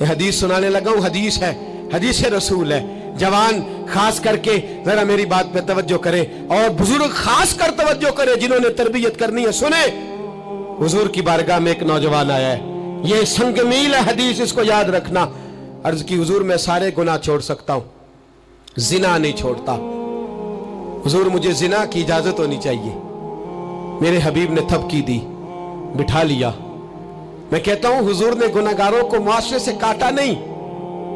یہ حدیث سنانے لگا ہوں، حدیث ہے، حدیث رسول ہے. جوان خاص کر کے ذرا میری بات پہ توجہ کرے، اور بزرگ خاص کر توجہ کرے جنہوں نے تربیت کرنی ہے. سنیں، حضور کی بارگاہ میں ایک نوجوان آیا ہے، یہ سنگ میل ہے حدیث، اس کو یاد رکھنا. عرض کی حضور میں سارے گناہ چھوڑ سکتا ہوں، زنا نہیں چھوڑتا. حضور مجھے زنا کی اجازت ہونی چاہیے. میرے حبیب نے تھپکی دی، بٹھا لیا. میں کہتا ہوں حضور نے گناہگاروں کو معاشرے سے کاٹا نہیں،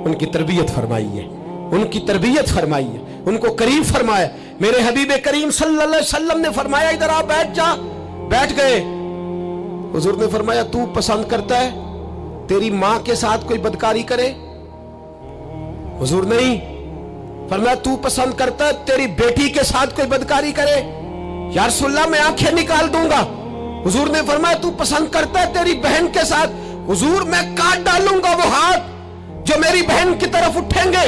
ان کی تربیت فرمائی ہے، ان کی تربیت فرمائی ہے، ان کو قریب فرمایا. میرے حبیب کریم صلی اللہ علیہ وسلم نے فرمایا ادھر آ بیٹھ جا. بیٹھ گئے. حضور نے فرمایا تو پسند کرتا ہے تیری ماں کے ساتھ کوئی بدکاری کرے؟ حضور نہیں. فرمایا تو پسند کرتا ہے تیری بیٹی کے ساتھ کوئی بدکاری کرے؟ یا رسول اللہ میں آنکھیں نکال دوں گا. حضور نے فرمایا تو پسند کرتا ہے تیری بہن کے ساتھ؟ حضور میں کاٹ ڈالوں گا وہ ہاتھ جو میری بہن کی طرف اٹھیں گے.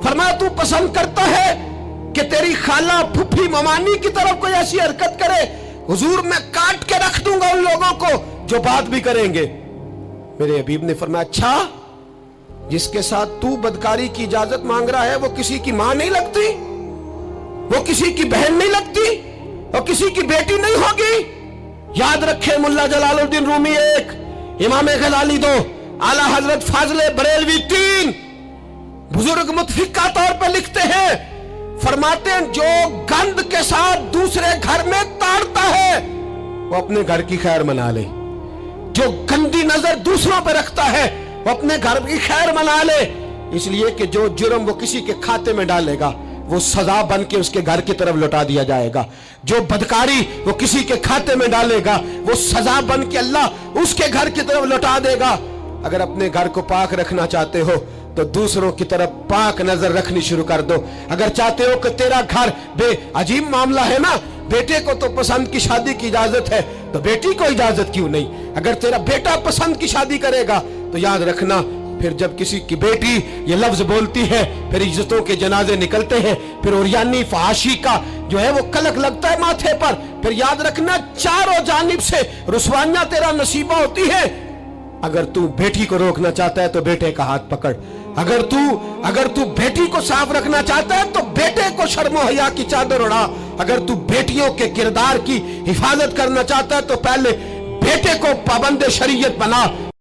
فرمایا تو پسند کرتا ہے کہ تیری خالہ پھپھی ممانی کی طرف کوئی ایسی حرکت کرے؟ حضور میں کاٹ کے رکھ دوں گا ان لوگوں کو جو بات بھی کریں گے. میرے حبیب نے فرمایا اچھا، جس کے ساتھ تو بدکاری کی اجازت مانگ رہا ہے وہ کسی کی ماں نہیں لگتی، وہ کسی کی بہن نہیں لگتی، اور کسی کی بیٹی نہیں ہوگی؟ یاد رکھے ملا جلال الدین رومی ایک، امام غزالی دو، اعلیٰ حضرت فاضل بریلوی تین. بزرگ متفقہ طور پہ لکھتے ہیں، فرماتے ہیں جو گند کے ساتھ دوسرے گھر میں تاڑتا ہے وہ اپنے گھر کی خیر منا لے. جو گندی نظر دوسروں پہ رکھتا ہے وہ اپنے گھر کی خیر منا لے. اس لیے کہ جو جرم وہ کسی کے کھاتے میں ڈالے گا وہ سزا بن کے اس کے گھر کی طرف لوٹا دیا جائے گا. جو بدکاری وہ کسی کے کھاتے میں ڈالے گا وہ سزا بن کے اللہ اس کے گھر کی طرف لوٹا دے گا. اگر اپنے گھر کو پاک رکھنا چاہتے ہو تو دوسروں کی طرف پاک نظر رکھنی شروع کر دو. اگر چاہتے ہو کہ تیرا گھر بے عجیب معاملہ ہے نا، بیٹے کو تو پسند کی شادی کی اجازت ہے تو بیٹی کو اجازت کیوں نہیں؟ اگر تیرا بیٹا پسند کی شادی کرے گا تو یاد رکھنا پھر جب کسی کی بیٹی یہ لفظ بولتی ہے پھر عزتوں کے جنازے نکلتے ہیں، پھر اوریانی فحاشی کا جو ہے وہ کلک لگتا ہے ماتھے پر. پھر یاد رکھنا چاروں جانب سے رسوائیاں تیرا نصیبہ ہوتی ہے. اگر تو بیٹی کو روکنا چاہتا ہے تو بیٹے کا ہاتھ پکڑ. اگر تو بیٹی کو صاف رکھنا چاہتا ہے تو بیٹے کو شرم و حیا کی چادر اڑا. اگر تو بیٹیوں کے کردار کی حفاظت کرنا چاہتا ہے تو پہلے بیٹے کو پابند شریعت بنا.